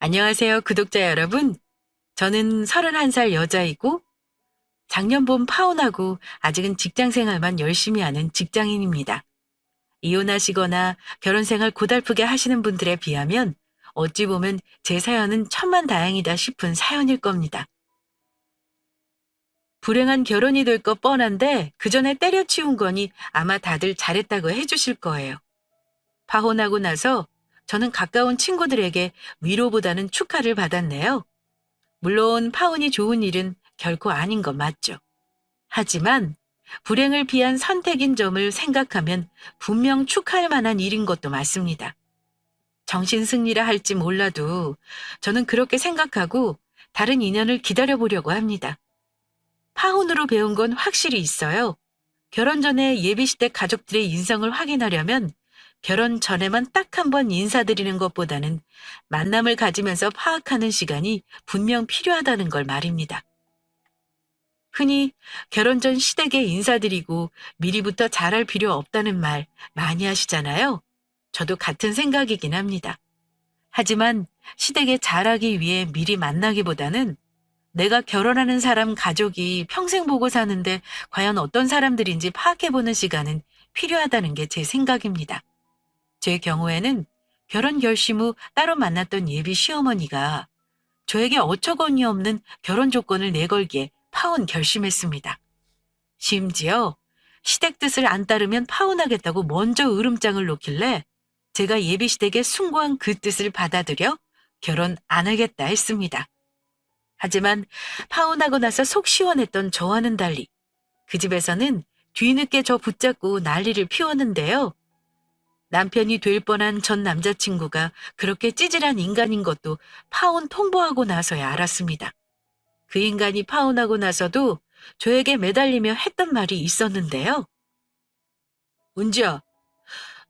안녕하세요, 구독자 여러분. 저는 31살 여자이고 작년 봄 파혼하고 아직은 직장 생활만 열심히 하는 직장인입니다. 이혼하시거나 결혼 생활 고달프게 하시는 분들에 비하면 어찌 보면 제 사연은 천만다행이다 싶은 사연일 겁니다. 불행한 결혼이 될 것 뻔한데 그 전에 때려치운 거니 아마 다들 잘했다고 해주실 거예요. 파혼하고 나서 저는 가까운 친구들에게 위로보다는 축하를 받았네요. 물론 파혼이 좋은 일은 결코 아닌 건 맞죠. 하지만 불행을 피한 선택인 점을 생각하면 분명 축하할 만한 일인 것도 맞습니다. 정신승리라 할지 몰라도 저는 그렇게 생각하고 다른 인연을 기다려보려고 합니다. 파혼으로 배운 건 확실히 있어요. 결혼 전에 예비시댁 가족들의 인성을 확인하려면 결혼 전에만 딱 한 번 인사드리는 것보다는 만남을 가지면서 파악하는 시간이 분명 필요하다는 걸 말입니다. 흔히 결혼 전 시댁에 인사드리고 미리부터 잘할 필요 없다는 말 많이 하시잖아요. 저도 같은 생각이긴 합니다. 하지만 시댁에 잘하기 위해 미리 만나기보다는 내가 결혼하는 사람 가족이 평생 보고 사는데 과연 어떤 사람들인지 파악해보는 시간은 필요하다는 게 제 생각입니다. 제 경우에는 결혼 결심 후 따로 만났던 예비 시어머니가 저에게 어처구니 없는 결혼 조건을 내걸기에 파혼 결심했습니다. 심지어 시댁 뜻을 안 따르면 파혼하겠다고 먼저 으름장을 놓길래 제가 예비 시댁의 숭고한 그 뜻을 받아들여 결혼 안 하겠다 했습니다. 하지만 파혼하고 나서 속 시원했던 저와는 달리 그 집에서는 뒤늦게 저 붙잡고 난리를 피웠는데요. 남편이 될 뻔한 전 남자친구가 그렇게 찌질한 인간인 것도 파혼 통보하고 나서야 알았습니다. 그 인간이 파혼하고 나서도 저에게 매달리며 했던 말이 있었는데요. 은지야,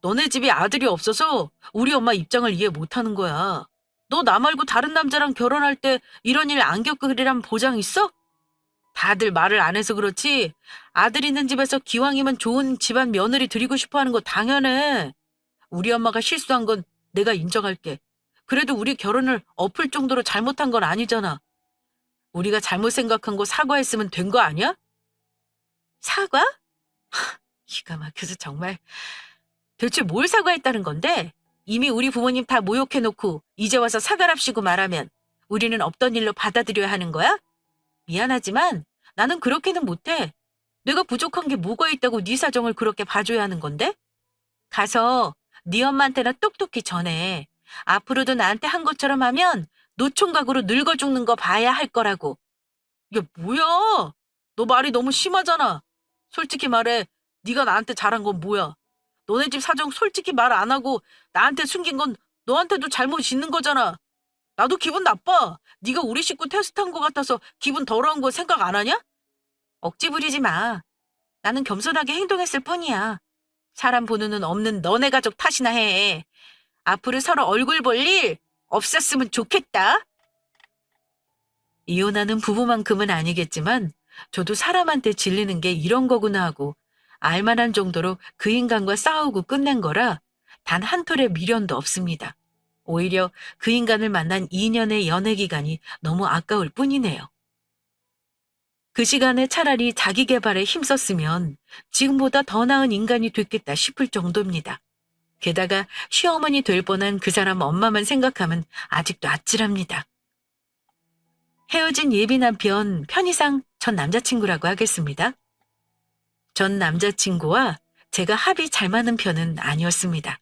너네 집에 아들이 없어서 우리 엄마 입장을 이해 못하는 거야. 너 나 말고 다른 남자랑 결혼할 때 이런 일 안 겪으리란 보장 있어? 다들 말을 안 해서 그렇지 아들 있는 집에서 기왕이면 좋은 집안 며느리 드리고 싶어 하는 거 당연해. 우리 엄마가 실수한 건 내가 인정할게. 그래도 우리 결혼을 엎을 정도로 잘못한 건 아니잖아. 우리가 잘못 생각한 거 사과했으면 된 거 아니야? 사과? 기가 막혀서 정말. 대체 뭘 사과했다는 건데? 이미 우리 부모님 다 모욕해놓고 이제 와서 사과랍시고 말하면 우리는 없던 일로 받아들여야 하는 거야? 미안하지만 나는 그렇게는 못해. 내가 부족한 게 뭐가 있다고 네 사정을 그렇게 봐줘야 하는 건데? 가서 네 엄마한테나 똑똑히 전해. 앞으로도 나한테 한 것처럼 하면 노총각으로 늙어 죽는 거 봐야 할 거라고. 이게 뭐야? 너 말이 너무 심하잖아. 솔직히 말해. 네가 나한테 잘한 건 뭐야? 너네 집 사정 솔직히 말 안 하고 나한테 숨긴 건 너한테도 잘못 있는 거잖아. 나도 기분 나빠. 네가 우리 식구 테스트한 거 같아서 기분 더러운 거 생각 안 하냐? 억지 부리지 마. 나는 겸손하게 행동했을 뿐이야. 사람 보는 눈 없는 너네 가족 탓이나 해. 앞으로 서로 얼굴 볼 일 없었으면 좋겠다. 이혼하는 부부만큼은 아니겠지만 저도 사람한테 질리는 게 이런 거구나 하고 알만한 정도로 그 인간과 싸우고 끝낸 거라 단 한 톨의 미련도 없습니다. 오히려 그 인간을 만난 2년의 연애 기간이 너무 아까울 뿐이네요. 그 시간에 차라리 자기 개발에 힘썼으면 지금보다 더 나은 인간이 됐겠다 싶을 정도입니다. 게다가 시어머니 될 뻔한 그 사람 엄마만 생각하면 아직도 아찔합니다. 헤어진 예비 남편 편의상 전 남자친구라고 하겠습니다. 전 남자친구와 제가 합이 잘 맞는 편은 아니었습니다.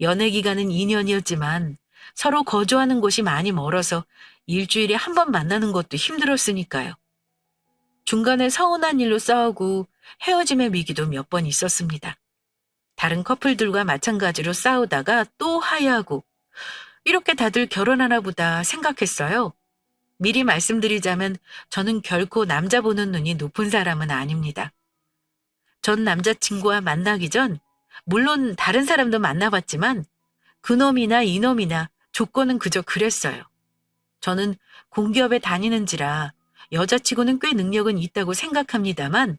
연애 기간은 2년이었지만 서로 거주하는 곳이 많이 멀어서 일주일에 한 번 만나는 것도 힘들었으니까요. 중간에 서운한 일로 싸우고 헤어짐의 위기도 몇 번 있었습니다. 다른 커플들과 마찬가지로 싸우다가 또 화해하고 이렇게 다들 결혼하나 보다 생각했어요. 미리 말씀드리자면 저는 결코 남자 보는 눈이 높은 사람은 아닙니다. 전 남자친구와 만나기 전 물론 다른 사람도 만나봤지만 그놈이나 이놈이나 조건은 그저 그랬어요. 저는 공기업에 다니는지라 여자치고는 꽤 능력은 있다고 생각합니다만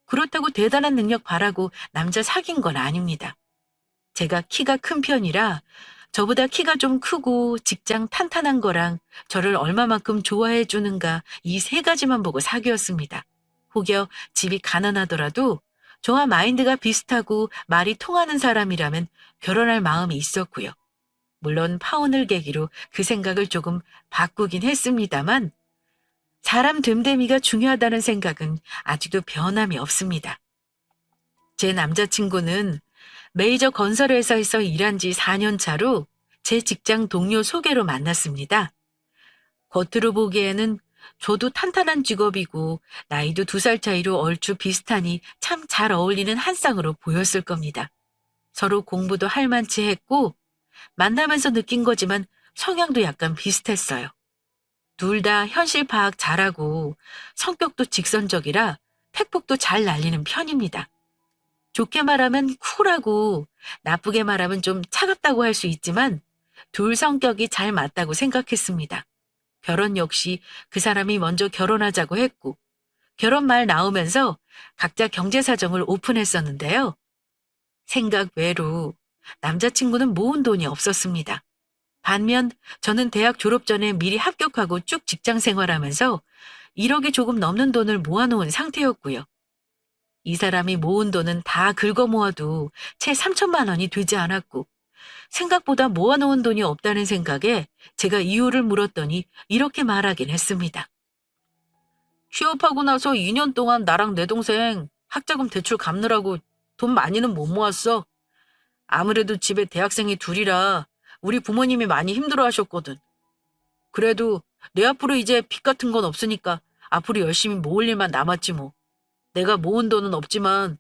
그렇다고 대단한 능력 바라고 남자 사귄 건 아닙니다. 제가 키가 큰 편이라 저보다 키가 좀 크고 직장 탄탄한 거랑 저를 얼마만큼 좋아해 주는가 이 세 가지만 보고 사귀었습니다. 혹여 집이 가난하더라도 저와 마인드가 비슷하고 말이 통하는 사람이라면 결혼할 마음이 있었고요. 물론 파혼을 계기로 그 생각을 조금 바꾸긴 했습니다만 사람 됨됨이가 중요하다는 생각은 아직도 변함이 없습니다. 제 남자친구는 메이저 건설회사에서 일한 지 4년 차로 제 직장 동료 소개로 만났습니다. 겉으로 보기에는 저도 탄탄한 직업이고 나이도 2살 차이로 얼추 비슷하니 참 잘 어울리는 한 쌍으로 보였을 겁니다. 서로 공부도 할 만치 했고 만나면서 느낀 거지만 성향도 약간 비슷했어요. 둘 다 현실 파악 잘하고 성격도 직선적이라 팩폭도 잘 날리는 편입니다. 좋게 말하면 쿨하고 나쁘게 말하면 좀 차갑다고 할 수 있지만 둘 성격이 잘 맞다고 생각했습니다. 결혼 역시 그 사람이 먼저 결혼하자고 했고 결혼 말 나오면서 각자 경제 사정을 오픈했었는데요. 생각 외로 남자친구는 모은 돈이 없었습니다. 반면 저는 대학 졸업 전에 미리 합격하고 쭉 직장 생활하면서 1억이 조금 넘는 돈을 모아놓은 상태였고요. 이 사람이 모은 돈은 다 긁어 모아도 채 3천만 원이 되지 않았고 생각보다 모아놓은 돈이 없다는 생각에 제가 이유를 물었더니 이렇게 말하긴 했습니다. 취업하고 나서 2년 동안 나랑 내 동생 학자금 대출 갚느라고 돈 많이는 못 모았어. 아무래도 집에 대학생이 둘이라 우리 부모님이 많이 힘들어 하셨거든. 그래도 내 앞으로 이제 빚 같은 건 없으니까 앞으로 열심히 모을 일만 남았지 뭐. 내가 모은 돈은 없지만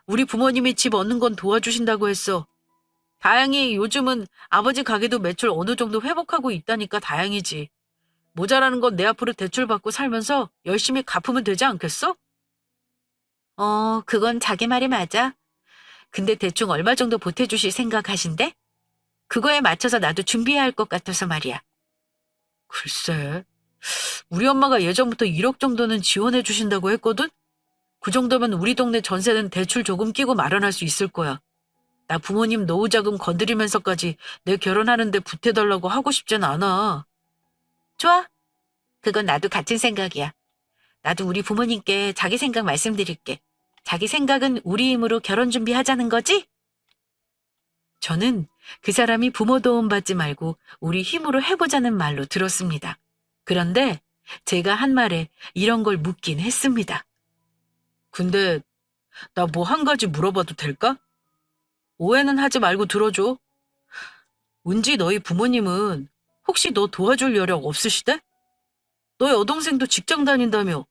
우리 부모님이 집 얻는 건 도와주신다고 했어. 다행히 요즘은 아버지 가게도 매출 어느 정도 회복하고 있다니까 다행이지. 모자라는 건 내 앞으로 대출 받고 살면서 열심히 갚으면 되지 않겠어? 그건 자기 말이 맞아. 근데 대충 얼마 정도 보태주실 생각하신대? 그거에 맞춰서 나도 준비해야 할 것 같아서 말이야. 글쎄, 우리 엄마가 예전부터 1억 정도는 지원해 주신다고 했거든? 그 정도면 우리 동네 전세는 대출 조금 끼고 마련할 수 있을 거야. 나 부모님 노후자금 건드리면서까지 내 결혼하는데 보태달라고 하고 싶진 않아. 좋아. 그건 나도 같은 생각이야. 나도 우리 부모님께 자기 생각 말씀드릴게. 자기 생각은 우리 힘으로 결혼 준비하자는 거지? 저는 그 사람이 부모 도움 받지 말고 우리 힘으로 해보자는 말로 들었습니다. 그런데 제가 한 말에 이런 걸 묻긴 했습니다. 근데 나 뭐 한 가지 물어봐도 될까? 오해는 하지 말고 들어줘. 은지 너희 부모님은 혹시 너 도와줄 여력 없으시대? 너희 여동생도 직장 다닌다며.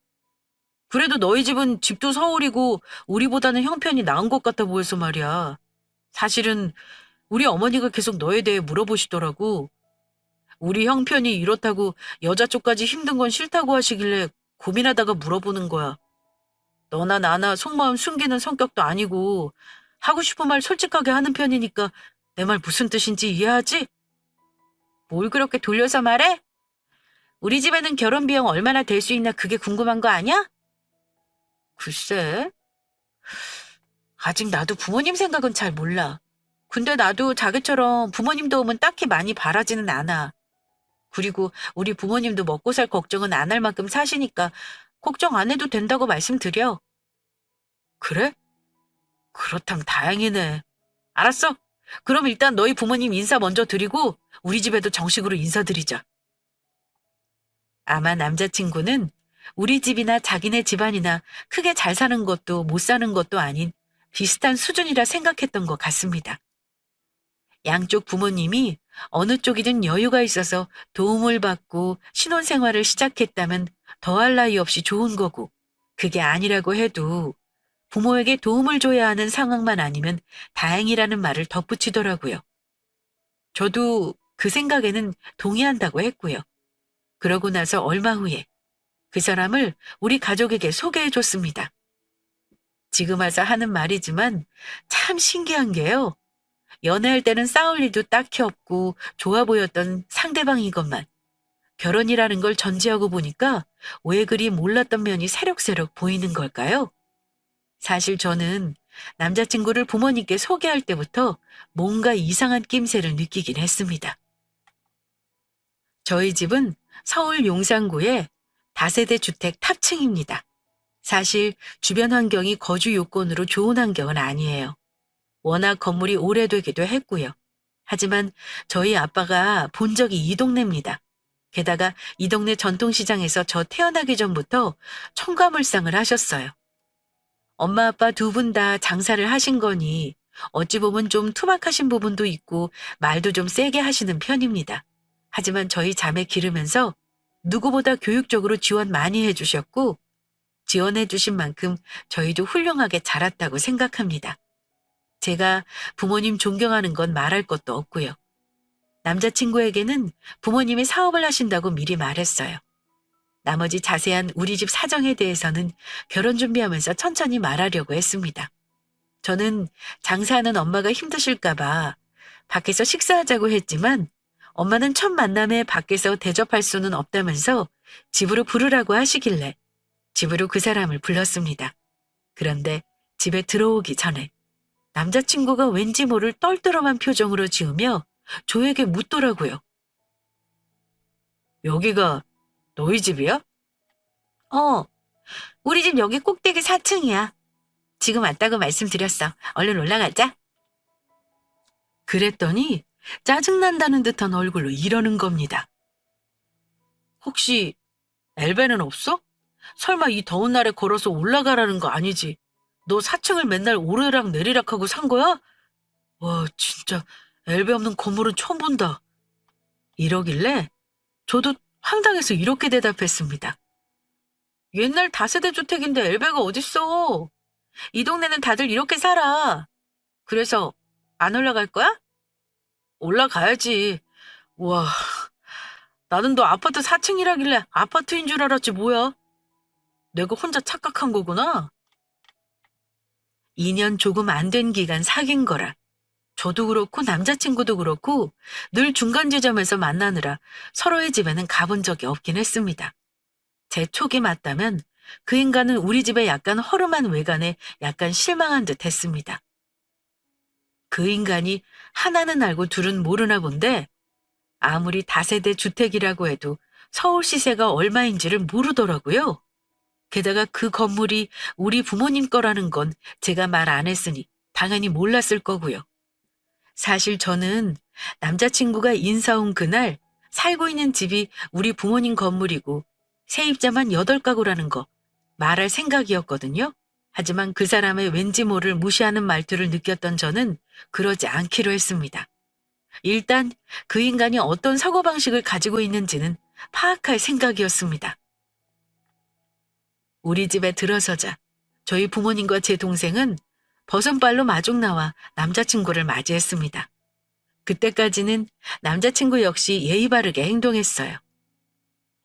그래도 너희 집은 집도 서울이고 우리보다는 형편이 나은 것 같아 보여서 말이야. 사실은 우리 어머니가 계속 너에 대해 물어보시더라고. 우리 형편이 이렇다고 여자 쪽까지 힘든 건 싫다고 하시길래 고민하다가 물어보는 거야. 너나 나나 속마음 숨기는 성격도 아니고 하고 싶은 말 솔직하게 하는 편이니까 내 말 무슨 뜻인지 이해하지? 뭘 그렇게 돌려서 말해? 우리 집에는 결혼 비용 얼마나 될 수 있나 그게 궁금한 거 아니야? 글쎄, 아직 나도 부모님 생각은 잘 몰라. 근데 나도 자기처럼 부모님 도움은 딱히 많이 바라지는 않아. 그리고 우리 부모님도 먹고 살 걱정은 안 할 만큼 사시니까 걱정 안 해도 된다고 말씀드려. 그래? 그렇다면 다행이네. 알았어. 그럼 일단 너희 부모님 인사 먼저 드리고 우리 집에도 정식으로 인사드리자. 아마 남자친구는 우리 집이나 자기네 집안이나 크게 잘 사는 것도 못 사는 것도 아닌 비슷한 수준이라 생각했던 것 같습니다. 양쪽 부모님이 어느 쪽이든 여유가 있어서 도움을 받고 신혼생활을 시작했다면 더할 나위 없이 좋은 거고 그게 아니라고 해도 부모에게 도움을 줘야 하는 상황만 아니면 다행이라는 말을 덧붙이더라고요. 저도 그 생각에는 동의한다고 했고요. 그러고 나서 얼마 후에 그 사람을 우리 가족에게 소개해줬습니다. 지금 와서 하는 말이지만 참 신기한 게요. 연애할 때는 싸울 일도 딱히 없고 좋아 보였던 상대방이건만 결혼이라는 걸 전제하고 보니까 왜 그리 몰랐던 면이 새록새록 보이는 걸까요? 사실 저는 남자친구를 부모님께 소개할 때부터 뭔가 이상한 낌새를 느끼긴 했습니다. 저희 집은 서울 용산구의 다세대 주택 탑층입니다. 사실 주변 환경이 거주 요건으로 좋은 환경은 아니에요. 워낙 건물이 오래되기도 했고요. 하지만 저희 아빠가 본 적이 이 동네입니다. 게다가 이 동네 전통시장에서 저 태어나기 전부터 첨가물상을 하셨어요. 엄마 아빠 두 분 다 장사를 하신 거니 어찌 보면 좀 투박하신 부분도 있고 말도 좀 세게 하시는 편입니다. 하지만 저희 자매 기르면서 누구보다 교육적으로 지원 많이 해주셨고 지원해 주신 만큼 저희도 훌륭하게 자랐다고 생각합니다. 제가 부모님 존경하는 건 말할 것도 없고요. 남자친구에게는 부모님이 사업을 하신다고 미리 말했어요. 나머지 자세한 우리 집 사정에 대해서는 결혼 준비하면서 천천히 말하려고 했습니다. 저는 장사하는 엄마가 힘드실까봐 밖에서 식사하자고 했지만 엄마는 첫 만남에 밖에서 대접할 수는 없다면서 집으로 부르라고 하시길래 집으로 그 사람을 불렀습니다. 그런데 집에 들어오기 전에 남자친구가 왠지 모를 떨떠름한 표정으로 지으며 저에게 묻더라고요. 여기가 너희 집이야? 어, 우리 집 여기 꼭대기 4층이야. 지금 왔다고 말씀드렸어. 얼른 올라가자. 그랬더니 짜증난다는 듯한 얼굴로 이러는 겁니다. 혹시 엘베는 없어? 설마 이 더운 날에 걸어서 올라가라는 거 아니지? 너 4층을 맨날 오르락 내리락 하고 산 거야? 와, 진짜 엘베 없는 건물은 처음 본다. 이러길래 저도 황당해서 이렇게 대답했습니다. 옛날 다세대 주택인데 엘베가 어딨어? 이 동네는 다들 이렇게 살아. 그래서 안 올라갈 거야? 올라가야지. 와, 나는 너 아파트 4층이라길래 아파트인 줄 알았지 뭐야. 내가 혼자 착각한 거구나. 2년 조금 안 된 기간 사귄 거라. 저도 그렇고 남자친구도 그렇고 늘 중간 지점에서 만나느라 서로의 집에는 가본 적이 없긴 했습니다. 제 촉이 맞다면 그 인간은 우리 집에 약간 허름한 외관에 약간 실망한 듯 했습니다. 그 인간이 하나는 알고 둘은 모르나 본데 아무리 다세대 주택이라고 해도 서울 시세가 얼마인지를 모르더라고요. 게다가 그 건물이 우리 부모님 거라는 건 제가 말 안 했으니 당연히 몰랐을 거고요. 사실 저는 남자친구가 인사 온 그날 살고 있는 집이 우리 부모님 건물이고 세입자만 8가구라는 거 말할 생각이었거든요. 하지만 그 사람의 왠지 모를 무시하는 말투를 느꼈던 저는 그러지 않기로 했습니다. 일단 그 인간이 어떤 사고방식을 가지고 있는지는 파악할 생각이었습니다. 우리 집에 들어서자 저희 부모님과 제 동생은 버선발로 마중 나와 남자친구를 맞이했습니다. 그때까지는 남자친구 역시 예의 바르게 행동했어요.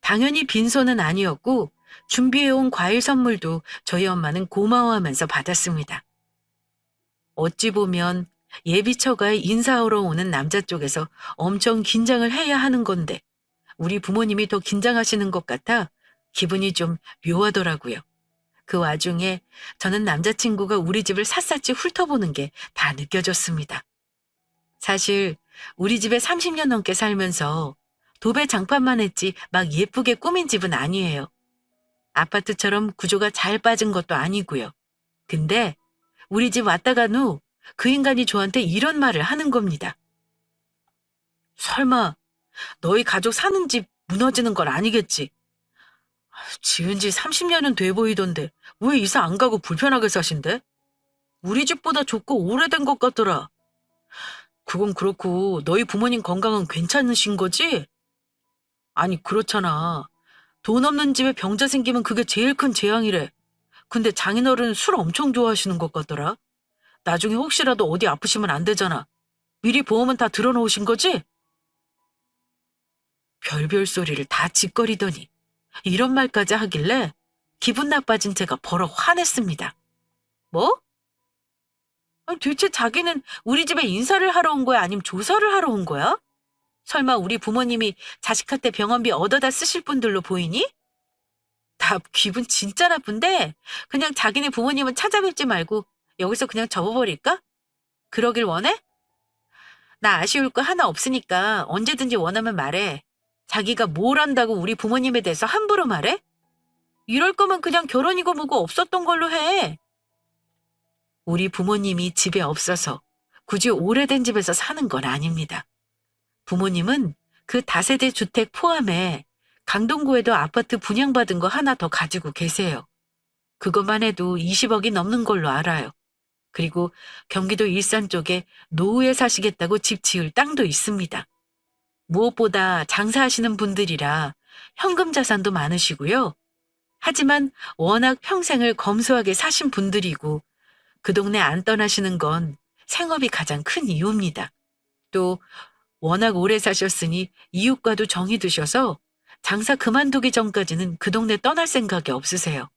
당연히 빈손은 아니었고 준비해온 과일 선물도 저희 엄마는 고마워하면서 받았습니다. 어찌 보면 예비 처가에 인사하러 오는 남자 쪽에서 엄청 긴장을 해야 하는 건데 우리 부모님이 더 긴장하시는 것 같아 기분이 좀 묘하더라고요. 그 와중에 저는 남자친구가 우리 집을 샅샅이 훑어보는 게 다 느껴졌습니다. 사실 우리 집에 30년 넘게 살면서 도배 장판만 했지 막 예쁘게 꾸민 집은 아니에요. 아파트처럼 구조가 잘 빠진 것도 아니고요. 근데 우리 집 왔다 간 후 그 인간이 저한테 이런 말을 하는 겁니다. 설마 너희 가족 사는 집 무너지는 건 아니겠지? 지은 지 30년은 돼 보이던데 왜 이사 안 가고 불편하게 사신대? 우리 집보다 좁고 오래된 것 같더라. 그건 그렇고 너희 부모님 건강은 괜찮으신 거지? 아니 그렇잖아. 돈 없는 집에 병자 생기면 그게 제일 큰 재앙이래. 근데 장인어른은 술 엄청 좋아하시는 것 같더라. 나중에 혹시라도 어디 아프시면 안 되잖아. 미리 보험은 다 들어놓으신 거지? 별별 소리를 다 짓거리더니 이런 말까지 하길래 기분 나빠진 제가 버럭 화냈습니다. 뭐? 아니, 대체 자기는 우리 집에 인사를 하러 온 거야? 아니면 조사를 하러 온 거야? 설마 우리 부모님이 자식한테 병원비 얻어다 쓰실 분들로 보이니? 나 기분 진짜 나쁜데 그냥 자기네 부모님은 찾아뵙지 말고 여기서 그냥 접어버릴까? 그러길 원해? 나 아쉬울 거 하나 없으니까 언제든지 원하면 말해. 자기가 뭘 안다고 우리 부모님에 대해서 함부로 말해? 이럴 거면 그냥 결혼이고 뭐고 없었던 걸로 해. 우리 부모님이 집에 없어서 굳이 오래된 집에서 사는 건 아닙니다. 부모님은 그 다세대 주택 포함해 강동구에도 아파트 분양받은 거 하나 더 가지고 계세요. 그것만 해도 20억이 넘는 걸로 알아요. 그리고 경기도 일산 쪽에 노후에 사시겠다고 집 지을 땅도 있습니다. 무엇보다 장사하시는 분들이라 현금 자산도 많으시고요. 하지만 워낙 평생을 검소하게 사신 분들이고 그 동네 안 떠나시는 건 생업이 가장 큰 이유입니다. 또 워낙 오래 사셨으니 이웃과도 정이 드셔서 장사 그만두기 전까지는 그 동네 떠날 생각이 없으세요.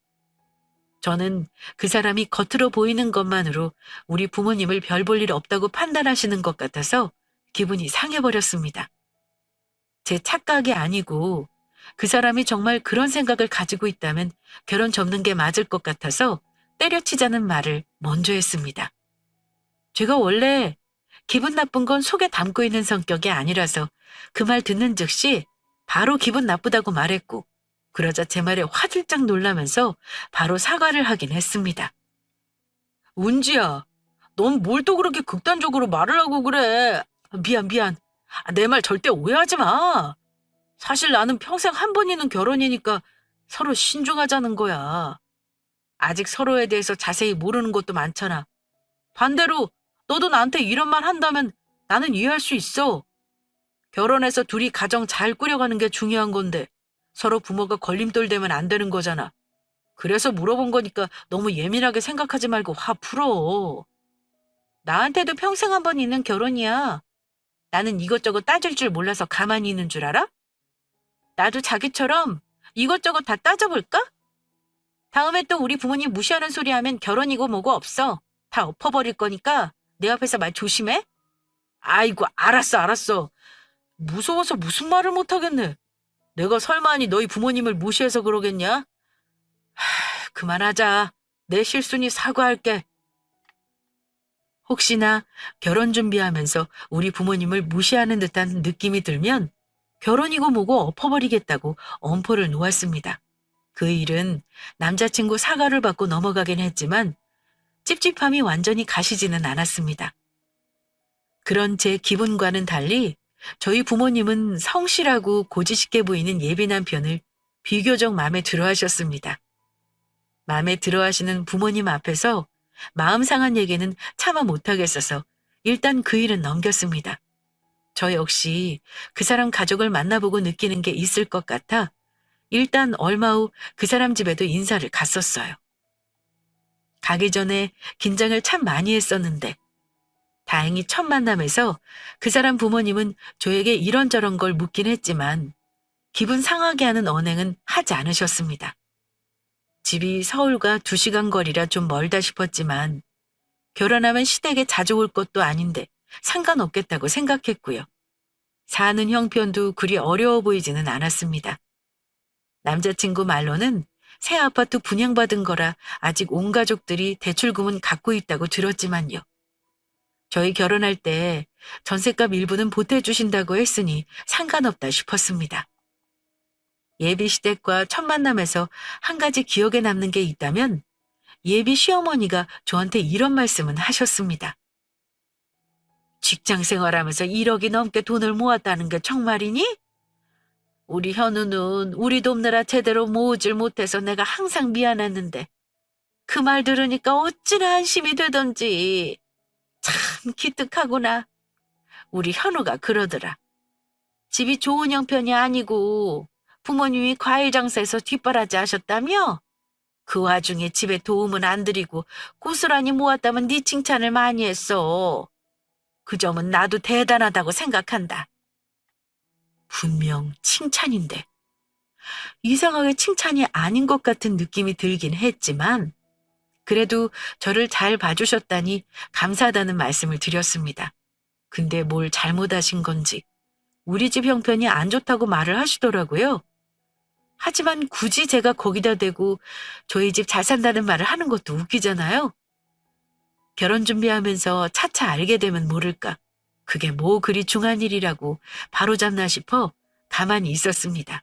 저는 그 사람이 겉으로 보이는 것만으로 우리 부모님을 별 볼 일 없다고 판단하시는 것 같아서 기분이 상해버렸습니다. 제 착각이 아니고 그 사람이 정말 그런 생각을 가지고 있다면 결혼 접는 게 맞을 것 같아서 때려치자는 말을 먼저 했습니다. 제가 원래 기분 나쁜 건 속에 담고 있는 성격이 아니라서 그 말 듣는 즉시 바로 기분 나쁘다고 말했고 그러자 제 말에 화들짝 놀라면서 바로 사과를 하긴 했습니다. 운지야, 넌 뭘 또 그렇게 극단적으로 말을 하고 그래. 미안. 내 말 절대 오해하지 마. 사실 나는 평생 한 번 있는 결혼이니까 서로 신중하자는 거야. 아직 서로에 대해서 자세히 모르는 것도 많잖아. 반대로 너도 나한테 이런 말 한다면 나는 이해할 수 있어. 결혼해서 둘이 가정 잘 꾸려가는 게 중요한 건데 서로 부모가 걸림돌 되면 안 되는 거잖아. 그래서 물어본 거니까 너무 예민하게 생각하지 말고 화 풀어. 나한테도 평생 한 번 있는 결혼이야. 나는 이것저것 따질 줄 몰라서 가만히 있는 줄 알아? 나도 자기처럼 이것저것 다 따져볼까? 다음에 또 우리 부모님 무시하는 소리 하면 결혼이고 뭐고 없어. 다 엎어버릴 거니까 내 앞에서 말 조심해. 아이고, 알았어. 무서워서 무슨 말을 못하겠네. 내가 설마하니 너희 부모님을 무시해서 그러겠냐? 그만하자. 내 실수니 사과할게. 혹시나 결혼 준비하면서 우리 부모님을 무시하는 듯한 느낌이 들면 결혼이고 뭐고 엎어버리겠다고 엄포를 놓았습니다. 그 일은 남자친구 사과를 받고 넘어가긴 했지만 찝찝함이 완전히 가시지는 않았습니다. 그런 제 기분과는 달리 저희 부모님은 성실하고 고지식해 보이는 예비 남편을 비교적 마음에 들어 하셨습니다. 마음에 들어 하시는 부모님 앞에서 마음 상한 얘기는 차마 못하겠어서 일단 그 일은 넘겼습니다. 저 역시 그 사람 가족을 만나보고 느끼는 게 있을 것 같아 일단 얼마 후 그 사람 집에도 인사를 갔었어요. 가기 전에 긴장을 참 많이 했었는데 다행히 첫 만남에서 그 사람 부모님은 저에게 이런저런 걸 묻긴 했지만 기분 상하게 하는 언행은 하지 않으셨습니다. 집이 서울과 2시간 거리라 좀 멀다 싶었지만 결혼하면 시댁에 자주 올 것도 아닌데 상관없겠다고 생각했고요. 사는 형편도 그리 어려워 보이지는 않았습니다. 남자친구 말로는 새 아파트 분양받은 거라 아직 온 가족들이 대출금은 갖고 있다고 들었지만요. 저희 결혼할 때 전셋값 일부는 보태주신다고 했으니 상관없다 싶었습니다. 예비 시댁과 첫 만남에서 한 가지 기억에 남는 게 있다면 예비 시어머니가 저한테 이런 말씀은 하셨습니다. 직장 생활하면서 1억이 넘게 돈을 모았다는 게 정말이니? 우리 현우는 우리 돕느라 제대로 모으질 못해서 내가 항상 미안했는데 그 말 들으니까 어찌나 안심이 되던지. 참 기특하구나. 우리 현우가 그러더라. 집이 좋은 형편이 아니고 부모님이 과일 장사해서 뒷바라지 하셨다며? 그 와중에 집에 도움은 안 드리고 고스란히 모았다면 네 칭찬을 많이 했어. 그 점은 나도 대단하다고 생각한다. 분명 칭찬인데 이상하게 칭찬이 아닌 것 같은 느낌이 들긴 했지만 그래도 저를 잘 봐주셨다니 감사하다는 말씀을 드렸습니다. 근데 뭘 잘못하신 건지 우리 집 형편이 안 좋다고 말을 하시더라고요. 하지만 굳이 제가 거기다 대고 저희 집 잘 산다는 말을 하는 것도 웃기잖아요. 결혼 준비하면서 차차 알게 되면 모를까. 그게 뭐 그리 중한 일이라고 바로잡나 싶어 가만히 있었습니다.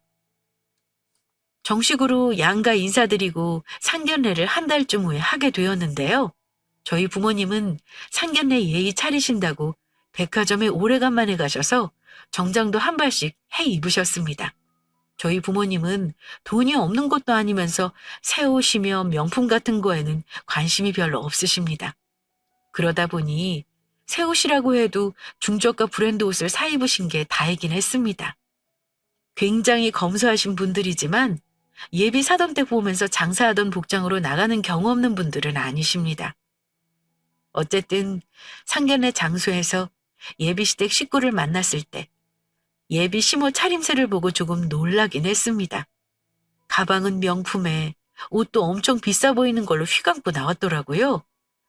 정식으로 양가 인사드리고 상견례를 한 달쯤 후에 하게 되었는데요. 저희 부모님은 상견례 예의 차리신다고 백화점에 오래간만에 가셔서 정장도 한 벌씩 해 입으셨습니다. 저희 부모님은 돈이 없는 것도 아니면서 새 옷이며 명품 같은 거에는 관심이 별로 없으십니다. 그러다 보니 새 옷이라고 해도 중저가 브랜드 옷을 사 입으신 게 다이긴 했습니다. 굉장히 검소하신 분들이지만 예비 사돈 때 보면서 장사하던 복장으로 나가는 경우 없는 분들은 아니십니다. 어쨌든 상견례 장소에서 예비 시댁 식구를 만났을 때 예비 시모 차림새를 보고 조금 놀라긴 했습니다. 가방은 명품에 옷도 엄청 비싸 보이는 걸로 휘감고 나왔더라고요.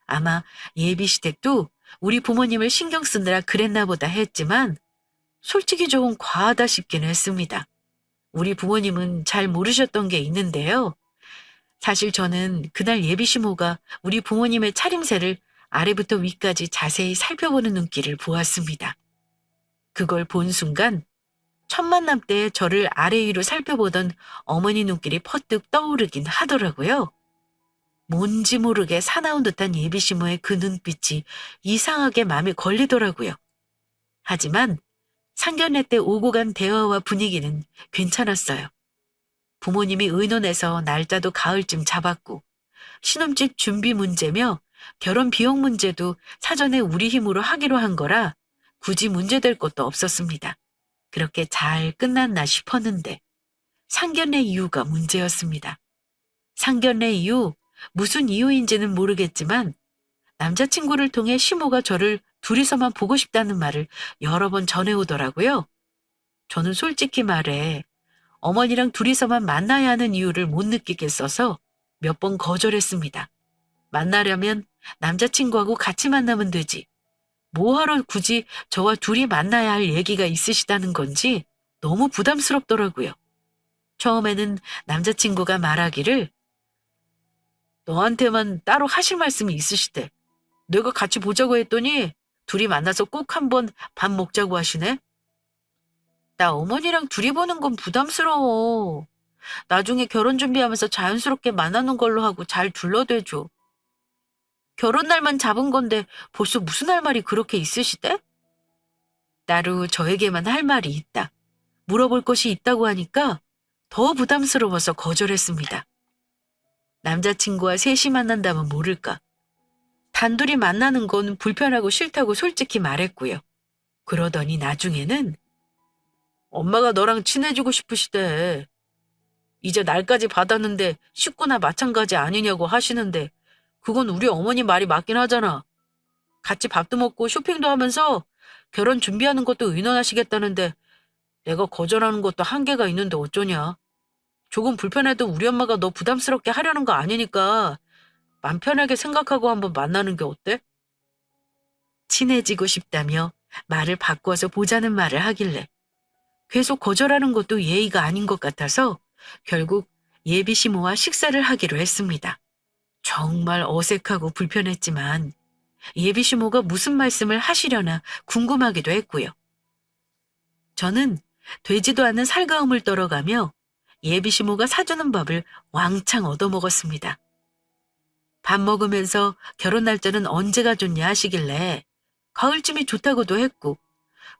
아마 예비 시댁도 우리 부모님을 신경 쓰느라 그랬나 보다 했지만 솔직히 조금 과하다 싶긴 했습니다. 우리 부모님은 잘 모르셨던 게 있는데요. 사실 저는 그날 예비 시모가 우리 부모님의 차림새를 아래부터 위까지 자세히 살펴보는 눈길을 보았습니다. 그걸 본 순간 첫 만남 때 저를 아래 위로 살펴보던 어머니 눈길이 퍼뜩 떠오르긴 하더라고요. 뭔지 모르게 사나운 듯한 예비 시모의 그 눈빛이 이상하게 마음에 걸리더라고요. 하지만 상견례 때 오고 간 대화와 분위기는 괜찮았어요. 부모님이 의논해서 날짜도 가을쯤 잡았고 신혼집 준비 문제며 결혼 비용 문제도 사전에 우리 힘으로 하기로 한 거라 굳이 문제될 것도 없었습니다. 그렇게 잘 끝났나 싶었는데 상견례 이유가 문제였습니다. 상견례 이유, 무슨 이유인지는 모르겠지만 남자친구를 통해 시모가 저를 둘이서만 보고 싶다는 말을 여러 번 전해오더라고요. 저는 솔직히 말해 어머니랑 둘이서만 만나야 하는 이유를 못 느끼겠어서 몇 번 거절했습니다. 만나려면 남자친구하고 같이 만나면 되지. 뭐하러 굳이 저와 둘이 만나야 할 얘기가 있으시다는 건지 너무 부담스럽더라고요. 처음에는 남자친구가 말하기를 너한테만 따로 하실 말씀이 있으시대. 내가 같이 보자고 했더니 둘이 만나서 꼭 한번 밥 먹자고 하시네. 나 어머니랑 둘이 보는 건 부담스러워. 나중에 결혼 준비하면서 자연스럽게 만나는 걸로 하고 잘 둘러대줘. 결혼 날만 잡은 건데 벌써 무슨 할 말이 그렇게 있으시대? 따로 저에게만 할 말이 있다. 물어볼 것이 있다고 하니까 더 부담스러워서 거절했습니다. 남자친구와 셋이 만난다면 모를까. 단둘이 만나는 건 불편하고 싫다고 솔직히 말했고요. 그러더니 나중에는 엄마가 너랑 친해지고 싶으시대. 이제 날까지 받았는데 식구나 마찬가지 아니냐고 하시는데 그건 우리 어머니 말이 맞긴 하잖아. 같이 밥도 먹고 쇼핑도 하면서 결혼 준비하는 것도 의논하시겠다는데 내가 거절하는 것도 한계가 있는데 어쩌냐. 조금 불편해도 우리 엄마가 너 부담스럽게 하려는 거 아니니까 맘 편하게 생각하고 한번 만나는 게 어때? 친해지고 싶다며 말을 바꿔서 보자는 말을 하길래 계속 거절하는 것도 예의가 아닌 것 같아서 결국 예비 시모와 식사를 하기로 했습니다. 정말 어색하고 불편했지만 예비 시모가 무슨 말씀을 하시려나 궁금하기도 했고요. 저는 되지도 않는 살가움을 떨어가며 예비 시모가 사주는 밥을 왕창 얻어먹었습니다. 밥 먹으면서 결혼 날짜는 언제가 좋냐 하시길래 가을쯤이 좋다고도 했고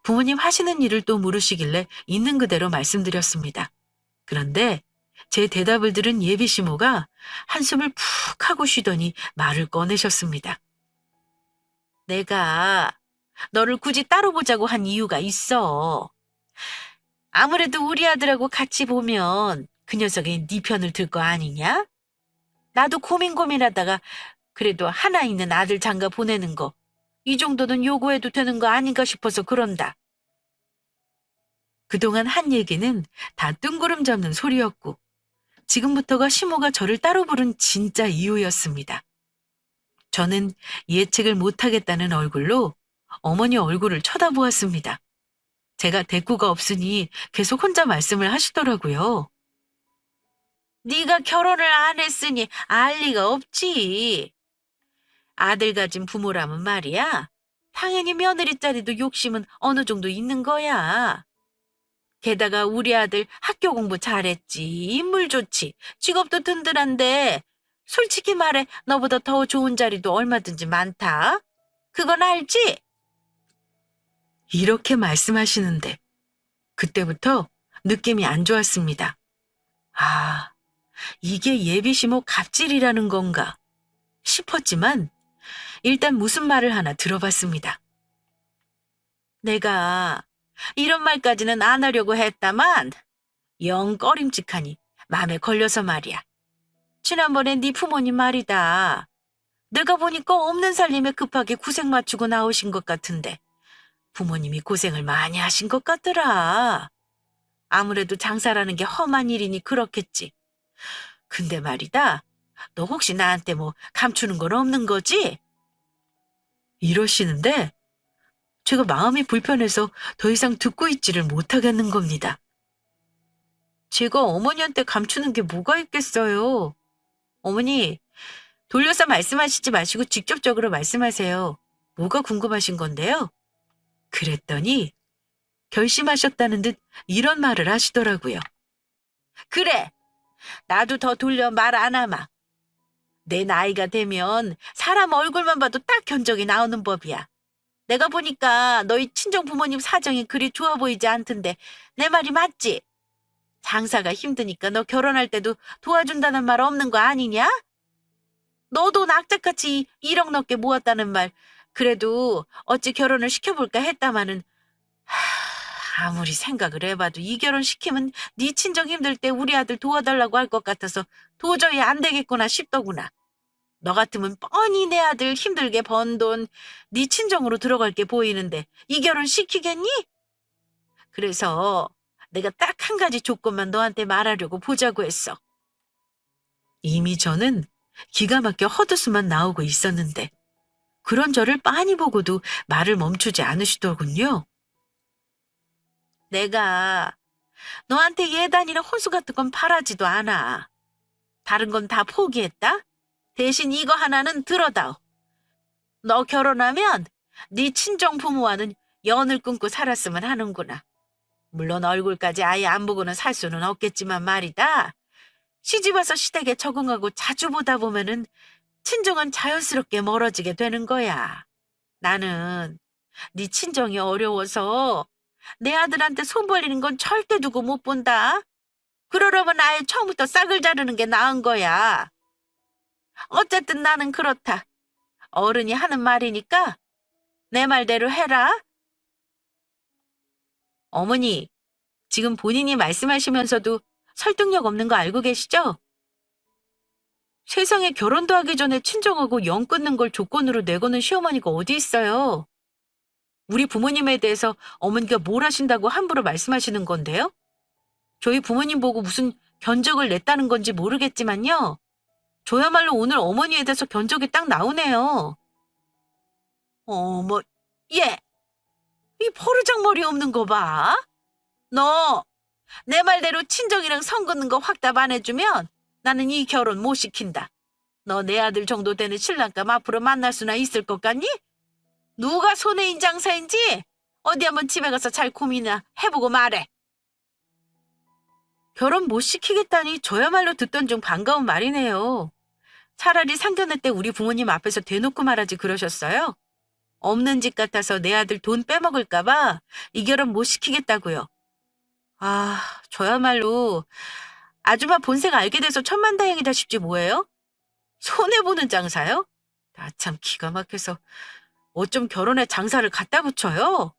부모님 하시는 일을 또 물으시길래 있는 그대로 말씀드렸습니다. 그런데 제 대답을 들은 예비 시모가 한숨을 푹 하고 쉬더니 말을 꺼내셨습니다. 내가 너를 굳이 따로 보자고 한 이유가 있어. 아무래도 우리 아들하고 같이 보면 그 녀석이 네 편을 들 거 아니냐? 나도 고민하다가 그래도 하나 있는 아들 장가 보내는 거 이 정도는 요구해도 되는 거 아닌가 싶어서 그런다. 그동안 한 얘기는 다 뜬구름 잡는 소리였고 지금부터가 시모가 저를 따로 부른 진짜 이유였습니다. 저는 예측을 못하겠다는 얼굴로 어머니 얼굴을 쳐다보았습니다. 제가 대꾸가 없으니 계속 혼자 말씀을 하시더라고요. 네가 결혼을 안 했으니 알 리가 없지. 아들 가진 부모라면 말이야. 당연히 며느리 자리도 욕심은 어느 정도 있는 거야. 게다가 우리 아들 학교 공부 잘했지, 인물 좋지, 직업도 든든한데 솔직히 말해 너보다 더 좋은 자리도 얼마든지 많다. 그건 알지? 이렇게 말씀하시는데 그때부터 느낌이 안 좋았습니다. 아, 이게 예비시모 갑질이라는 건가 싶었지만 일단 무슨 말을 하나 들어봤습니다. 내가 이런 말까지는 안 하려고 했다만 영 꺼림칙하니 마음에 걸려서 말이야. 지난번에 네 부모님 말이다. 내가 보니까 없는 살림에 급하게 구색 맞추고 나오신 것 같은데 부모님이 고생을 많이 하신 것 같더라. 아무래도 장사라는 게 험한 일이니 그렇겠지. 근데 말이다. 너 혹시 나한테 뭐 감추는 건 없는 거지? 이러시는데 제가 마음이 불편해서 더 이상 듣고 있지를 못하겠는 겁니다. 제가 어머니한테 감추는 게 뭐가 있겠어요? 어머니, 돌려서 말씀하시지 마시고 직접적으로 말씀하세요. 뭐가 궁금하신 건데요? 그랬더니 결심하셨다는 듯 이런 말을 하시더라고요. 그래, 나도 더 돌려 말 안 하마. 내 나이가 되면 사람 얼굴만 봐도 딱 견적이 나오는 법이야. 내가 보니까 너희 친정 부모님 사정이 그리 좋아 보이지 않던데 내 말이 맞지? 장사가 힘드니까 너 결혼할 때도 도와준다는 말 없는 거 아니냐? 너도 낙작같이 1억 넘게 모았다는 말 그래도 어찌 결혼을 시켜볼까 했다마는 아무리 생각을 해봐도 이 결혼 시키면 네 친정 힘들 때 우리 아들 도와달라고 할 것 같아서 도저히 안 되겠구나 싶더구나. 너 같으면 뻔히 내 아들 힘들게 번 돈 네 친정으로 들어갈 게 보이는데 이 결혼 시키겠니? 그래서 내가 딱 한 가지 조건만 너한테 말하려고 보자고 했어. 이미 저는 기가 막혀 헛웃음만 나오고 있었는데 그런 저를 빤히 보고도 말을 멈추지 않으시더군요. 내가 너한테 예단이나 혼수 같은 건 바라지도 않아. 다른 건 다 포기했다. 대신 이거 하나는 들어다오. 너 결혼하면 네 친정 부모와는 연을 끊고 살았으면 하는구나. 물론 얼굴까지 아예 안 보고는 살 수는 없겠지만 말이다. 시집와서 시댁에 적응하고 자주 보다 보면은 친정은 자연스럽게 멀어지게 되는 거야. 나는 네 친정이 어려워서 내 아들한테 손 벌리는 건 절대 두고 못 본다. 그러려면 아예 처음부터 싹을 자르는 게 나은 거야. 어쨌든 나는 그렇다. 어른이 하는 말이니까 내 말대로 해라. 어머니, 지금 본인이 말씀하시면서도 설득력 없는 거 알고 계시죠? 세상에 결혼도 하기 전에 친정하고 연 끊는 걸 조건으로 내거는 시어머니가 어디 있어요? 우리 부모님에 대해서 어머니가 뭘 하신다고 함부로 말씀하시는 건데요? 저희 부모님 보고 무슨 견적을 냈다는 건지 모르겠지만요. 저야말로 오늘 어머니에 대해서 견적이 딱 나오네요. 어머, 얘, 이 버르장머리 없는 거 봐. 너, 내 말대로 친정이랑 선 긋는 거 확답 안 해주면 나는 이 결혼 못 시킨다. 너 내 아들 정도 되는 신랑감 앞으로 만날 수나 있을 것 같니? 누가 손해인 장사인지 어디 한번 집에 가서 잘 고민이나 해보고 말해. 결혼 못 시키겠다니 저야말로 듣던 중 반가운 말이네요. 차라리 상견례 때 우리 부모님 앞에서 대놓고 말하지 그러셨어요? 없는 집 같아서 내 아들 돈 빼먹을까봐 이 결혼 못 시키겠다고요. 아, 저야말로 아줌마 본색 알게 돼서 천만다행이다 싶지 뭐예요? 손해보는 장사요? 나 참 기가 막혀서 어쩜 결혼에 장사를 갖다 붙여요?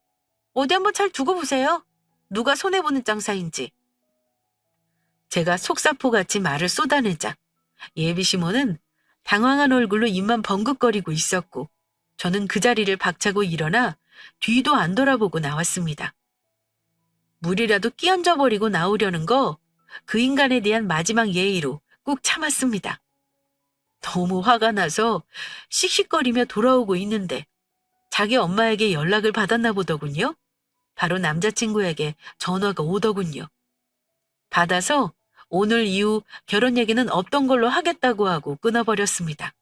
어디 한번 잘 두고 보세요. 누가 손해보는 장사인지. 제가 속사포같이 말을 쏟아내자 예비시모는 당황한 얼굴로 입만 번긋거리고 있었고 저는 그 자리를 박차고 일어나 뒤도 안 돌아보고 나왔습니다. 물이라도 끼얹어버리고 나오려는 거 그 인간에 대한 마지막 예의로 꾹 참았습니다. 너무 화가 나서 씩씩거리며 돌아오고 있는데 자기 엄마에게 연락을 받았나 보더군요. 바로 남자친구에게 전화가 오더군요. 받아서 오늘 이후 결혼 얘기는 없던 걸로 하겠다고 하고 끊어버렸습니다.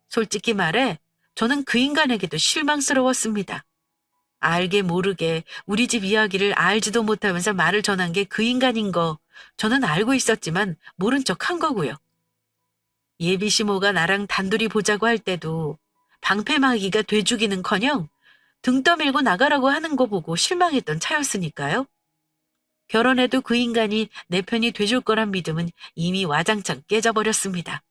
솔직히 말해 저는 그 인간에게도 실망스러웠습니다. 알게 모르게 우리 집 이야기를 알지도 못하면서 말을 전한 게 그 인간인 거 저는 알고 있었지만 모른 척 한 거고요. 예비 시모가 나랑 단둘이 보자고 할 때도 방패막이가 돼주기는커녕 등 떠밀고 나가라고 하는 거 보고 실망했던 차였으니까요. 결혼해도 그 인간이 내 편이 돼줄 거란 믿음은 이미 와장창 깨져버렸습니다.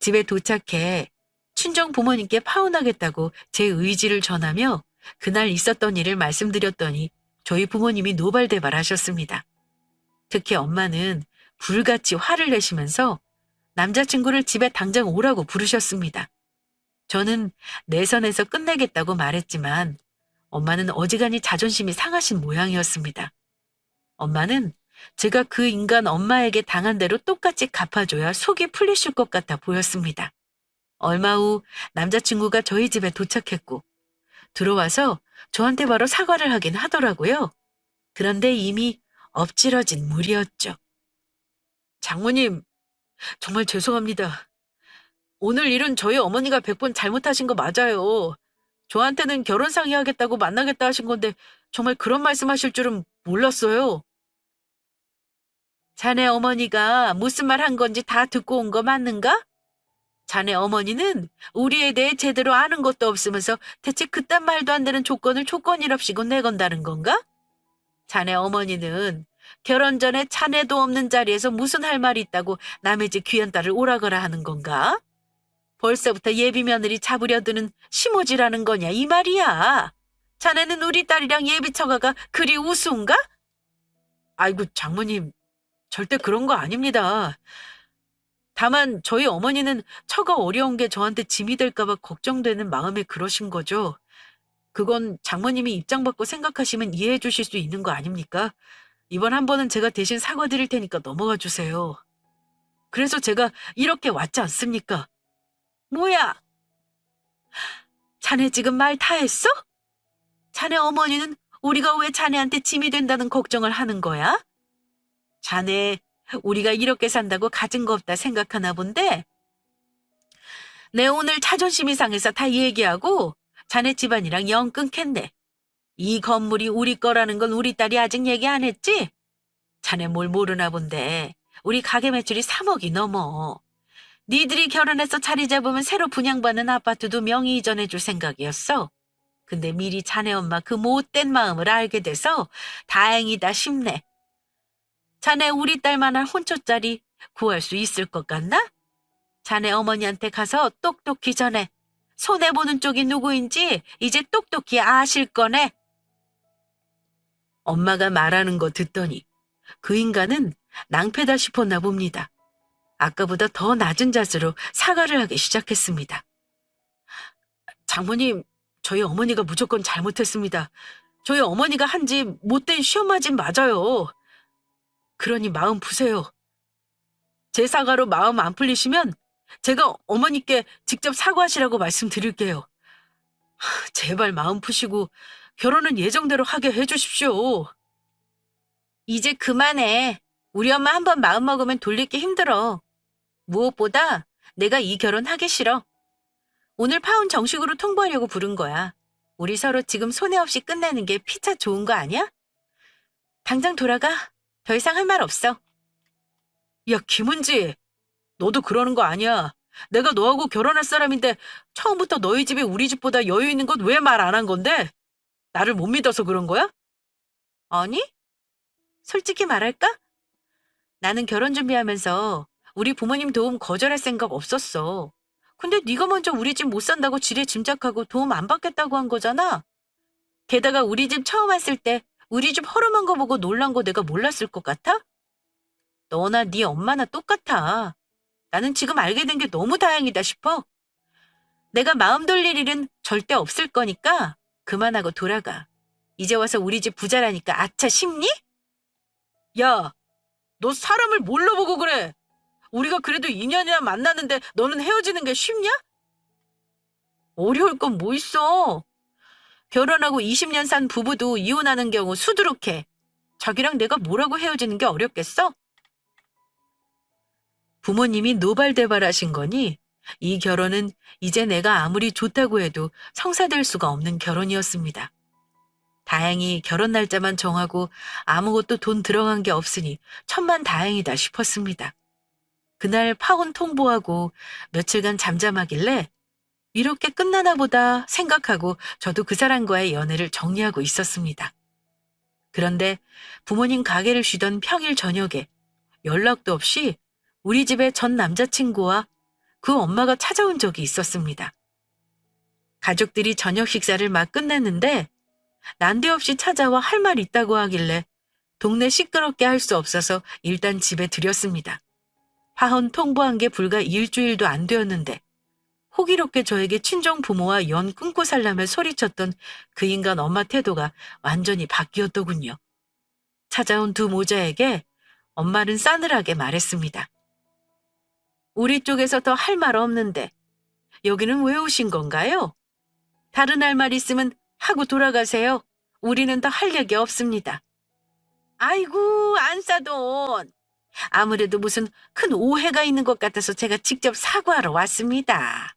집에 도착해 친정 부모님께 파혼하겠다고 제 의지를 전하며 그날 있었던 일을 말씀드렸더니 저희 부모님이 노발대발하셨습니다. 특히 엄마는 불같이 화를 내시면서 남자친구를 집에 당장 오라고 부르셨습니다. 저는 내 선에서 끝내겠다고 말했지만 엄마는 어지간히 자존심이 상하신 모양이었습니다. 엄마는 제가 그 인간 엄마에게 당한 대로 똑같이 갚아줘야 속이 풀리실 것 같아 보였습니다. 얼마 후 남자친구가 저희 집에 도착했고 들어와서 저한테 바로 사과를 하긴 하더라고요. 그런데 이미 엎질러진 물이었죠. 장모님, 정말 죄송합니다. 오늘 일은 저희 어머니가 100번 잘못하신 거 맞아요. 저한테는 결혼 상의하겠다고 만나겠다 하신 건데 정말 그런 말씀하실 줄은 몰랐어요. 자네 어머니가 무슨 말 한 건지 다 듣고 온 거 맞는가? 자네 어머니는 우리에 대해 제대로 아는 것도 없으면서 대체 그딴 말도 안 되는 조건을 조건이랍시고 내건다는 건가? 자네 어머니는 결혼 전에 자네도 없는 자리에서 무슨 할 말이 있다고 남의 집 귀한 딸을 오라거라 하는 건가? 벌써부터 예비 며느리 잡으려 드는 시모지라는 거냐 이 말이야. 자네는 우리 딸이랑 예비 처가가 그리 우스운가? 아이고 장모님, 절대 그런 거 아닙니다. 다만 저희 어머니는 처가 어려운 게 저한테 짐이 될까 봐 걱정되는 마음에 그러신 거죠. 그건 장모님이 입장 바꿔 생각하시면 이해해 주실 수 있는 거 아닙니까? 이번 한 번은 제가 대신 사과드릴 테니까 넘어가 주세요. 그래서 제가 이렇게 왔지 않습니까? 뭐야? 자네 지금 말 다 했어? 자네 어머니는 우리가 왜 자네한테 짐이 된다는 걱정을 하는 거야? 자네, 우리가 이렇게 산다고 가진 거 없다 생각하나 본데? 내 오늘 자존심이 상해서 다 얘기하고 자네 집안이랑 영 끊겠네. 이 건물이 우리 거라는 건 우리 딸이 아직 얘기 안 했지? 자네 뭘 모르나 본데 우리 가게 매출이 3억이 넘어. 니들이 결혼해서 자리 잡으면 새로 분양받는 아파트도 명의 이전해 줄 생각이었어. 근데 미리 자네 엄마 그 못된 마음을 알게 돼서 다행이다 싶네. 자네 우리 딸만한 혼초짜리 구할 수 있을 것 같나? 자네 어머니한테 가서 똑똑히 전해. 손해보는 쪽이 누구인지 이제 똑똑히 아실 거네. 엄마가 말하는 거 듣더니 그 인간은 낭패다 싶었나 봅니다. 아까보다 더 낮은 자세로 사과를 하기 시작했습니다. 장모님, 저희 어머니가 무조건 잘못했습니다. 저희 어머니가 한 집 못된 시엄마 집 맞아요. 그러니 마음 푸세요. 제 사과로 마음 안 풀리시면 제가 어머니께 직접 사과하시라고 말씀드릴게요. 제발 마음 푸시고 결혼은 예정대로 하게 해주십시오. 이제 그만해. 우리 엄마 한번 마음 먹으면 돌리기 힘들어. 무엇보다 내가 이 결혼 하기 싫어. 오늘 파혼 정식으로 통보하려고 부른 거야. 우리 서로 지금 손해 없이 끝내는 게 피차 좋은 거 아니야? 당장 돌아가. 더 이상 할 말 없어. 야, 김은지. 너도 그러는 거 아니야. 내가 너하고 결혼할 사람인데 처음부터 너희 집이 우리 집보다 여유 있는 건 왜 말 안 한 건데? 나를 못 믿어서 그런 거야? 아니? 솔직히 말할까? 나는 결혼 준비하면서 우리 부모님 도움 거절할 생각 없었어. 근데 네가 먼저 우리 집 못 산다고 지레 짐작하고 도움 안 받겠다고 한 거잖아. 게다가 우리 집 처음 왔을 때 우리 집 허름한 거 보고 놀란 거 내가 몰랐을 것 같아? 너나 네 엄마나 똑같아. 나는 지금 알게 된 게 너무 다행이다 싶어. 내가 마음 돌릴 일은 절대 없을 거니까 그만하고 돌아가. 이제 와서 우리 집 부자라니까 아차 싶니? 야, 너 사람을 뭘로 보고 그래? 우리가 그래도 2년이나 만났는데 너는 헤어지는 게 쉽냐? 어려울 건 뭐 있어. 결혼하고 20년 산 부부도 이혼하는 경우 수두룩해. 자기랑 내가 뭐라고 헤어지는 게 어렵겠어? 부모님이 노발대발하신 거니 이 결혼은 이제 내가 아무리 좋다고 해도 성사될 수가 없는 결혼이었습니다. 다행히 결혼 날짜만 정하고 아무것도 돈 들어간 게 없으니 천만 다행이다 싶었습니다. 그날 파혼 통보하고 며칠간 잠잠하길래 이렇게 끝나나 보다 생각하고 저도 그 사람과의 연애를 정리하고 있었습니다. 그런데 부모님 가게를 쉬던 평일 저녁에 연락도 없이 우리 집에 전 남자친구와 그 엄마가 찾아온 적이 있었습니다. 가족들이 저녁 식사를 막 끝냈는데 난데없이 찾아와 할 말 있다고 하길래 동네 시끄럽게 할 수 없어서 일단 집에 들였습니다. 파혼 통보한 게 불과 일주일도 안 되었는데 호기롭게 저에게 친정 부모와 연 끊고 살라며 소리쳤던 그 인간 엄마 태도가 완전히 바뀌었더군요. 찾아온 두 모자에게 엄마는 싸늘하게 말했습니다. 우리 쪽에서 더 할 말 없는데 여기는 왜 오신 건가요? 다른 할 말 있으면 하고 돌아가세요. 우리는 더 할 얘기 없습니다. 아이고, 안싸돈. 아무래도 무슨 큰 오해가 있는 것 같아서 제가 직접 사과하러 왔습니다.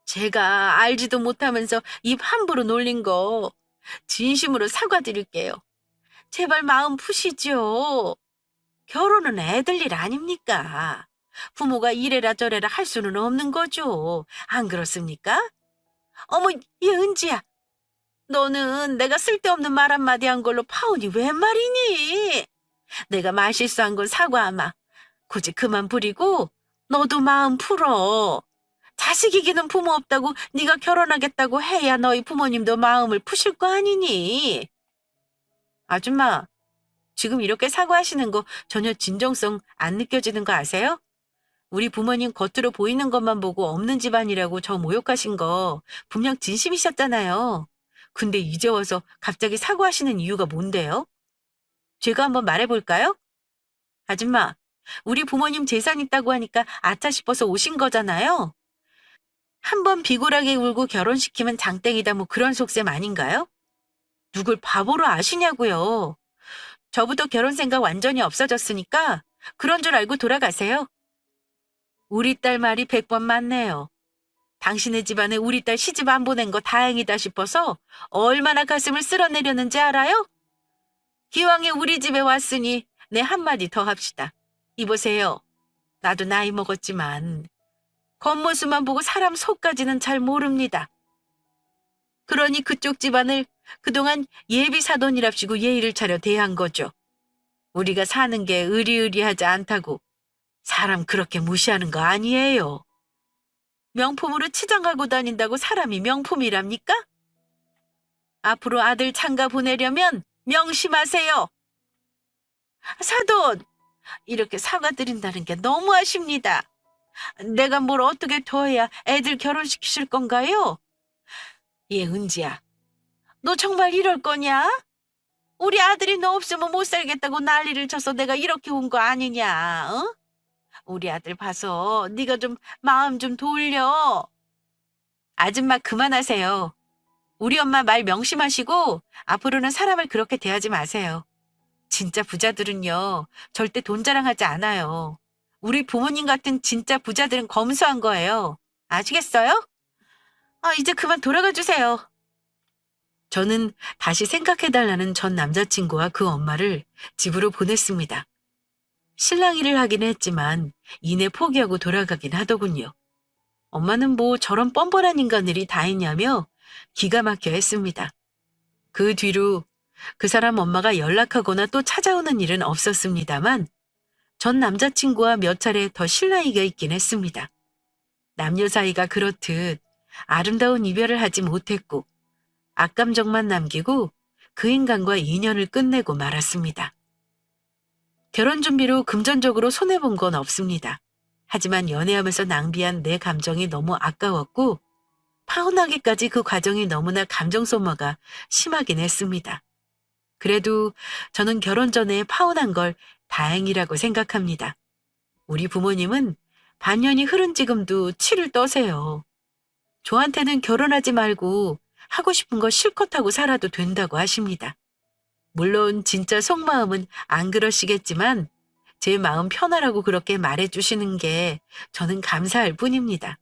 제가 알지도 못하면서 입 함부로 놀린 거 진심으로 사과드릴게요. 제발 마음 푸시죠. 결혼은 애들 일 아닙니까? 부모가 이래라 저래라 할 수는 없는 거죠. 안 그렇습니까? 어머, 얘 은지야. 너는 내가 쓸데없는 말 한마디 한 걸로 파혼이 웬 말이니? 내가 말실수한 건 사과하마. 굳이 그만 부리고 너도 마음 풀어. 자식 이기는 부모 없다고 네가 결혼하겠다고 해야 너희 부모님도 마음을 푸실 거 아니니? 아줌마, 지금 이렇게 사과하시는 거 전혀 진정성 안 느껴지는 거 아세요? 우리 부모님 겉으로 보이는 것만 보고 없는 집안이라고 저 모욕하신 거 분명 진심이셨잖아요. 근데 이제 와서 갑자기 사과하시는 이유가 뭔데요? 제가 한번 말해볼까요? 아줌마, 우리 부모님 재산 있다고 하니까 아차 싶어서 오신 거잖아요. 한번 비굴하게 울고 결혼시키면 장땡이다 뭐 그런 속셈 아닌가요? 누굴 바보로 아시냐고요. 저부터 결혼 생각 완전히 없어졌으니까 그런 줄 알고 돌아가세요. 우리 딸 말이 100번 맞네요. 당신의 집안에 우리 딸 시집 안 보낸 거 다행이다 싶어서 얼마나 가슴을 쓸어내렸는지 알아요? 기왕에 우리 집에 왔으니 내 한마디 더 합시다. 이보세요. 나도 나이 먹었지만 겉모습만 보고 사람 속까지는 잘 모릅니다. 그러니 그쪽 집안을 그동안 예비사돈이랍시고 예의를 차려 대한 거죠. 우리가 사는 게 의리의리하지 않다고 사람 그렇게 무시하는 거 아니에요. 명품으로 치장하고 다닌다고 사람이 명품이랍니까? 앞으로 아들 장가 보내려면 명심하세요. 사돈, 이렇게 사과드린다는 게 너무하십니다. 내가 뭘 어떻게 더 해야 애들 결혼시키실 건가요? 얘 은지야, 너 정말 이럴 거냐? 우리 아들이 너 없으면 못 살겠다고 난리를 쳐서 내가 이렇게 온 거 아니냐, 어? 우리 아들 봐서 네가 좀 마음 좀 돌려. 아줌마 그만하세요. 우리 엄마 말 명심하시고 앞으로는 사람을 그렇게 대하지 마세요. 진짜 부자들은요, 절대 돈 자랑하지 않아요. 우리 부모님 같은 진짜 부자들은 검소한 거예요. 아시겠어요? 이제 그만 돌아가 주세요. 저는 다시 생각해달라는 전 남자친구와 그 엄마를 집으로 보냈습니다. 실랑이를 하긴 했지만 이내 포기하고 돌아가긴 하더군요. 엄마는 뭐 저런 뻔뻔한 인간들이 다 있냐며 기가 막혀 했습니다. 그 뒤로 그 사람 엄마가 연락하거나 또 찾아오는 일은 없었습니다만 전 남자친구와 몇 차례 더 실랑이가 있긴 했습니다. 남녀 사이가 그렇듯 아름다운 이별을 하지 못했고 악감정만 남기고 그 인간과 인연을 끝내고 말았습니다. 결혼 준비로 금전적으로 손해본 건 없습니다. 하지만 연애하면서 낭비한 내 감정이 너무 아까웠고 파혼하기까지 그 과정이 너무나 감정 소모가 심하긴 했습니다. 그래도 저는 결혼 전에 파혼한 걸 다행이라고 생각합니다. 우리 부모님은 반년이 흐른 지금도 치를 떠세요. 저한테는 결혼하지 말고 하고 싶은 거 실컷 하고 살아도 된다고 하십니다. 물론 진짜 속마음은 안 그러시겠지만 제 마음 편하라고 그렇게 말해주시는 게 저는 감사할 뿐입니다.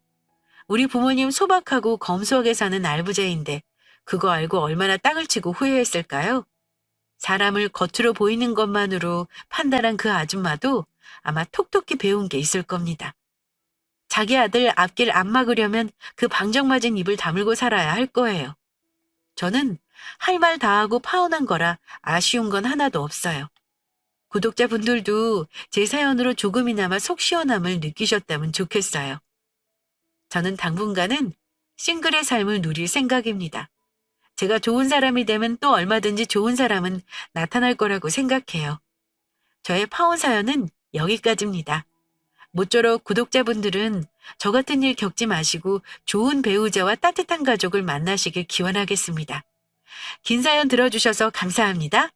우리 부모님 소박하고 검소하게 사는 알부자인데 그거 알고 얼마나 땅을 치고 후회했을까요? 사람을 겉으로 보이는 것만으로 판단한 그 아줌마도 아마 톡톡히 배운 게 있을 겁니다. 자기 아들 앞길 안 막으려면 그 방정맞은 입을 다물고 살아야 할 거예요. 저는 할 말 다 하고 파혼한 거라 아쉬운 건 하나도 없어요. 구독자분들도 제 사연으로 조금이나마 속 시원함을 느끼셨다면 좋겠어요. 저는 당분간은 싱글의 삶을 누릴 생각입니다. 제가 좋은 사람이 되면 또 얼마든지 좋은 사람은 나타날 거라고 생각해요. 저의 파혼 사연은 여기까지입니다. 모쪼록 구독자분들은 저 같은 일 겪지 마시고 좋은 배우자와 따뜻한 가족을 만나시길 기원하겠습니다. 긴 사연 들어주셔서 감사합니다.